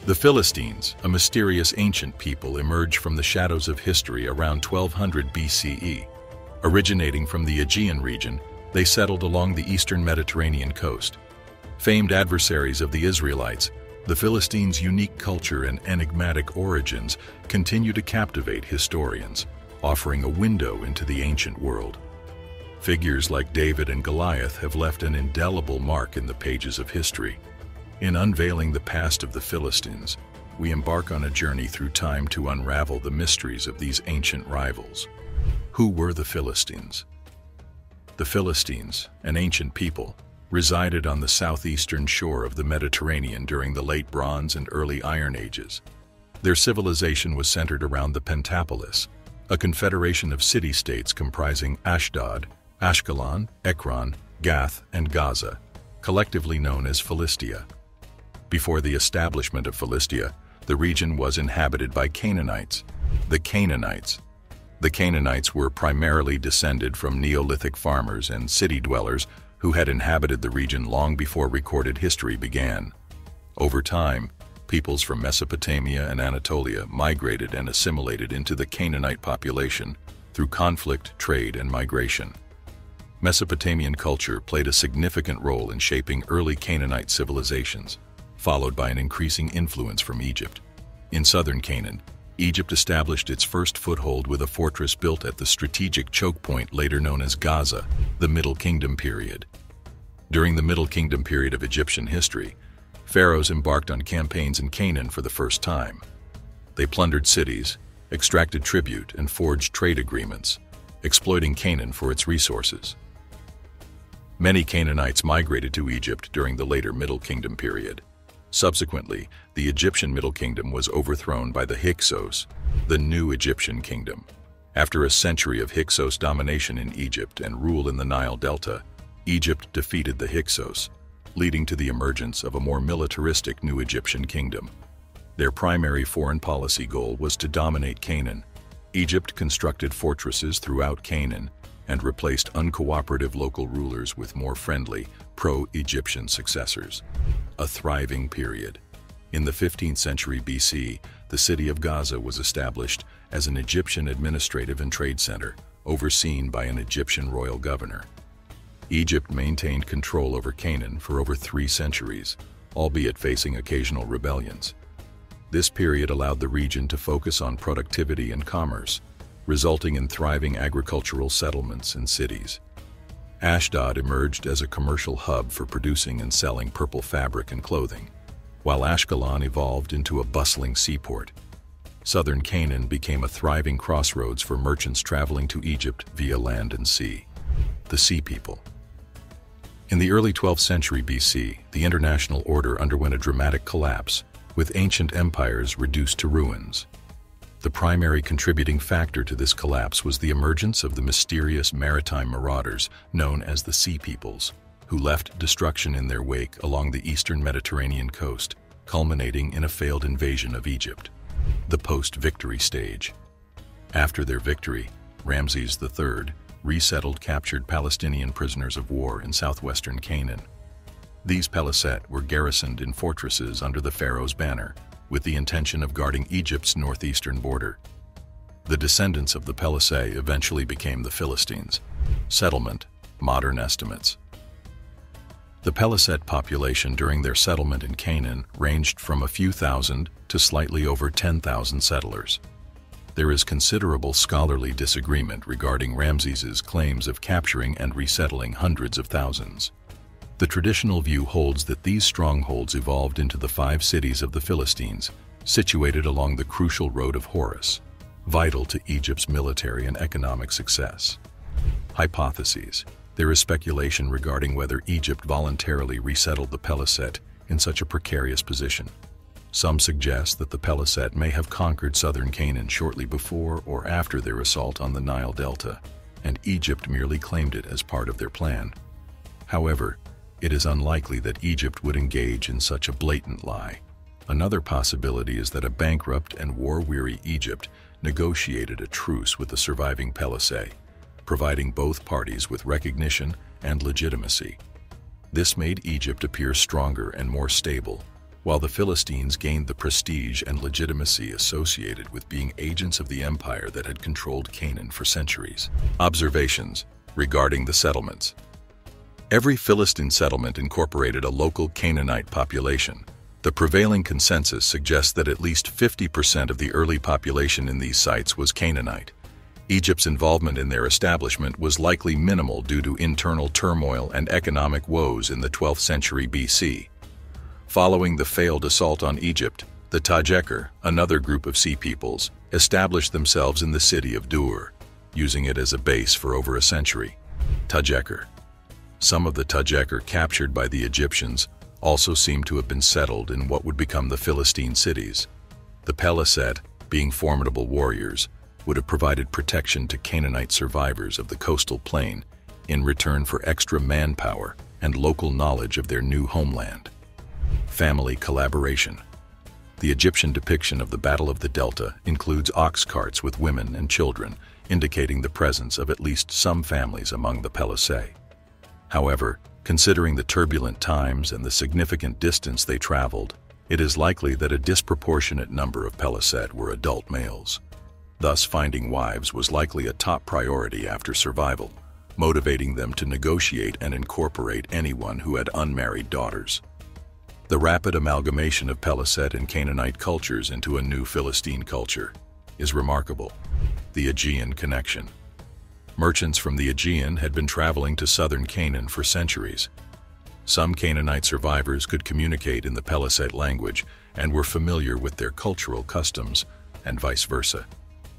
The Philistines, a mysterious ancient people, emerged from the shadows of history around 1200 BCE. Originating from the Aegean region, they settled along the eastern Mediterranean coast. Famed adversaries of the Israelites, the Philistines' unique culture and enigmatic origins continue to captivate historians, offering a window into the ancient world. Figures like David and Goliath have left an indelible mark in the pages of history. In unveiling the past of the Philistines, we embark on a journey through time to unravel the mysteries of these ancient rivals. Who were the Philistines? The Philistines, an ancient people, resided on the southeastern shore of the Mediterranean during the Late Bronze and Early Iron Ages. Their civilization was centered around the Pentapolis, a confederation of city-states comprising Ashdod, Ashkelon, Ekron, Gath, and Gaza, collectively known as Philistia. Before the establishment of Philistia, the region was inhabited by Canaanites. The Canaanites were primarily descended from Neolithic farmers and city dwellers who had inhabited the region long before recorded history began. Over time, peoples from Mesopotamia and Anatolia migrated and assimilated into the Canaanite population through conflict, trade, and migration. Mesopotamian culture played a significant role in shaping early Canaanite civilizations, followed by an increasing influence from Egypt. In southern Canaan, Egypt established its first foothold with a fortress built at the strategic choke point later known as Gaza, the Middle Kingdom period. During the Middle Kingdom period of Egyptian history, pharaohs embarked on campaigns in Canaan for the first time. They plundered cities, extracted tribute, and forged trade agreements, exploiting Canaan for its resources. Many Canaanites migrated to Egypt during the later Middle Kingdom period. Subsequently, the Egyptian Middle Kingdom was overthrown by the Hyksos, the new Egyptian kingdom. After a century of Hyksos domination in Egypt and rule in the Nile Delta, Egypt defeated the Hyksos, leading to the emergence of a more militaristic new Egyptian kingdom. Their primary foreign policy goal was to dominate Canaan. Egypt constructed fortresses throughout Canaan and replaced uncooperative local rulers with more friendly, pro-Egyptian successors. A thriving period. In the 15th century BC, the city of Gaza was established as an Egyptian administrative and trade center, overseen by an Egyptian royal governor. Egypt maintained control over Canaan for over 3 centuries, albeit facing occasional rebellions. This period allowed the region to focus on productivity and commerce, resulting in thriving agricultural settlements and cities. Ashdod emerged as a commercial hub for producing and selling purple fabric and clothing, while Ashkelon evolved into a bustling seaport. Southern Canaan became a thriving crossroads for merchants traveling to Egypt via land and sea. The Sea People. In the early 12th century BC, the international order underwent a dramatic collapse, with ancient empires reduced to ruins. The primary contributing factor to this collapse was the emergence of the mysterious maritime marauders known as the Sea Peoples, who left destruction in their wake along the eastern Mediterranean coast, culminating in a failed invasion of Egypt. The post-victory stage. After their victory, Ramses III resettled captured Palestinian prisoners of war in southwestern Canaan. These palisades were garrisoned in fortresses under the pharaoh's banner, with the intention of guarding Egypt's northeastern border. The descendants of the palisades eventually became the Philistines. Settlement, modern estimates. The palisade population during their settlement in Canaan ranged from a few thousand to slightly over 10,000 settlers. There is considerable scholarly disagreement regarding Ramses's claims of capturing and resettling hundreds of thousands. The traditional view holds that these strongholds evolved into the 5 cities of the Philistines, situated along the crucial road of Horus, vital to Egypt's military and economic success. Hypotheses. There is speculation regarding whether Egypt voluntarily resettled the palisade in such a precarious position. Some suggest that the palisade may have conquered southern Canaan shortly before or after their assault on the Nile Delta, and Egypt merely claimed it as part of their plan. However, it is unlikely that Egypt would engage in such a blatant lie. Another possibility is that a bankrupt and war-weary Egypt negotiated a truce with the surviving palisade, providing both parties with recognition and legitimacy. This made Egypt appear stronger and more stable, while the Philistines gained the prestige and legitimacy associated with being agents of the empire that had controlled Canaan for centuries. Observations regarding the settlements. Every Philistine settlement incorporated a local Canaanite population. The prevailing consensus suggests that at least 50% of the early population in these sites was Canaanite. Egypt's involvement in their establishment was likely minimal due to internal turmoil and economic woes in the 12th century BC. Following the failed assault on Egypt, the Tajeker, another group of sea peoples, established themselves in the city of Dur, using it as a base for over a century. Tajeker. Some of the Tajeker captured by the Egyptians also seem to have been settled in what would become the Philistine cities. The Peliset, being formidable warriors, would have provided protection to Canaanite survivors of the coastal plain in return for extra manpower and local knowledge of their new homeland. Family collaboration. The Egyptian depiction of the Battle of the Delta includes ox carts with women and children, indicating the presence of at least some families among the Peliset. However, considering the turbulent times and the significant distance they traveled, it is likely that a disproportionate number of Peliset were adult males. Thus, finding wives was likely a top priority after survival, motivating them to negotiate and incorporate anyone who had unmarried daughters. The rapid amalgamation of Peliset and Canaanite cultures into a new Philistine culture is remarkable. The Aegean connection. Merchants from the Aegean had been traveling to southern Canaan for centuries. Some Canaanite survivors could communicate in the Peliset language and were familiar with their cultural customs, and vice versa.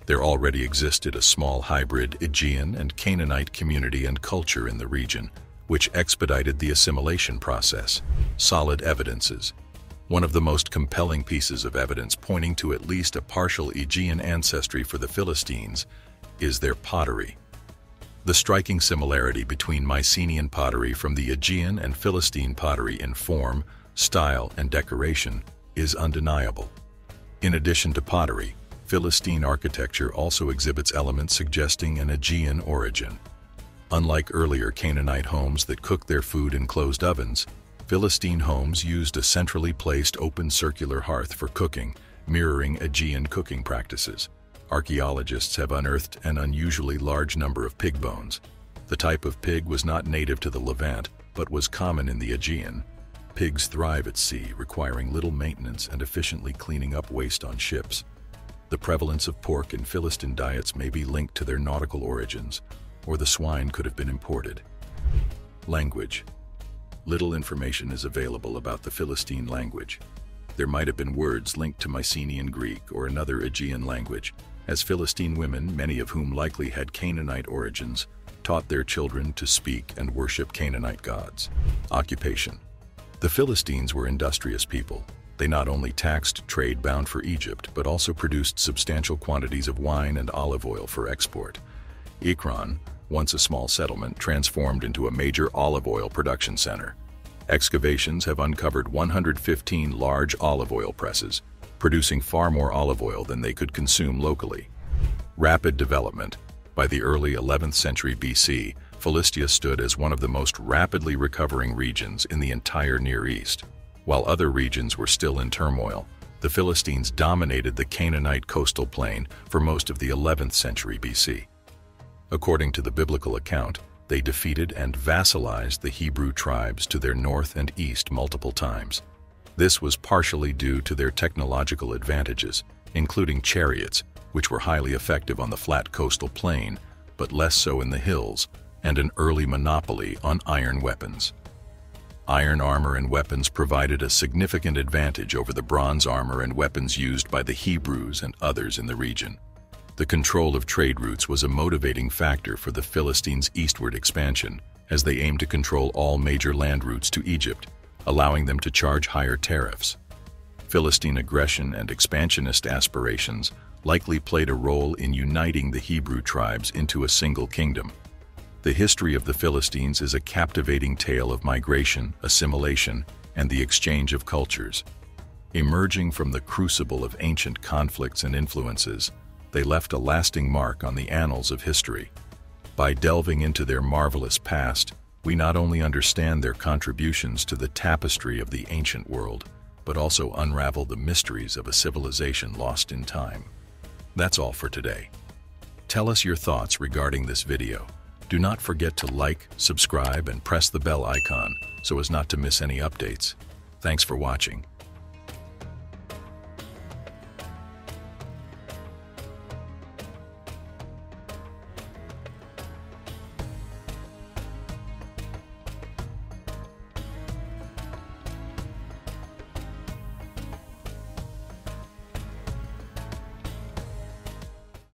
There already existed a small hybrid Aegean and Canaanite community and culture in the region, which expedited the assimilation process. Solid evidences. One of the most compelling pieces of evidence pointing to at least a partial Aegean ancestry for the Philistines is their pottery. The striking similarity between Mycenaean pottery from the Aegean and Philistine pottery in form, style, and decoration is undeniable. In addition to pottery, Philistine architecture also exhibits elements suggesting an Aegean origin. Unlike earlier Canaanite homes that cooked their food in closed ovens, Philistine homes used a centrally placed open circular hearth for cooking, mirroring Aegean cooking practices. Archaeologists have unearthed an unusually large number of pig bones. The type of pig was not native to the Levant, but was common in the Aegean. Pigs thrive at sea, requiring little maintenance and efficiently cleaning up waste on ships. The prevalence of pork in Philistine diets may be linked to their nautical origins, or the swine could have been imported. Language. Little information is available about the Philistine language. There might have been words linked to Mycenaean Greek or another Aegean language, as Philistine women, many of whom likely had Canaanite origins, taught their children to speak and worship Canaanite gods. Occupation. The Philistines were industrious people. They not only taxed trade bound for Egypt, but also produced substantial quantities of wine and olive oil for export. Ekron, once a small settlement, transformed into a major olive oil production center. Excavations have uncovered 115 large olive oil presses, producing far more olive oil than they could consume locally. Rapid development. By the early 11th century BC, Philistia stood as one of the most rapidly recovering regions in the entire Near East. While other regions were still in turmoil, the Philistines dominated the Canaanite coastal plain for most of the 11th century BC. According to the biblical account, they defeated and vassalized the Hebrew tribes to their north and east multiple times. This was partially due to their technological advantages, including chariots, which were highly effective on the flat coastal plain, but less so in the hills, and an early monopoly on iron weapons. Iron armor and weapons provided a significant advantage over the bronze armor and weapons used by the Hebrews and others in the region. The control of trade routes was a motivating factor for the Philistines' eastward expansion, as they aimed to control all major land routes to Egypt, allowing them to charge higher tariffs. Philistine aggression and expansionist aspirations likely played a role in uniting the Hebrew tribes into a single kingdom. The history of the Philistines is a captivating tale of migration, assimilation, and the exchange of cultures. Emerging from the crucible of ancient conflicts and influences, they left a lasting mark on the annals of history. By delving into their marvelous past, we not only understand their contributions to the tapestry of the ancient world, but also unravel the mysteries of a civilization lost in time. That's all for today. Tell us your thoughts regarding this video. Do not forget to like, subscribe, and press the bell icon so as not to miss any updates. Thanks for watching.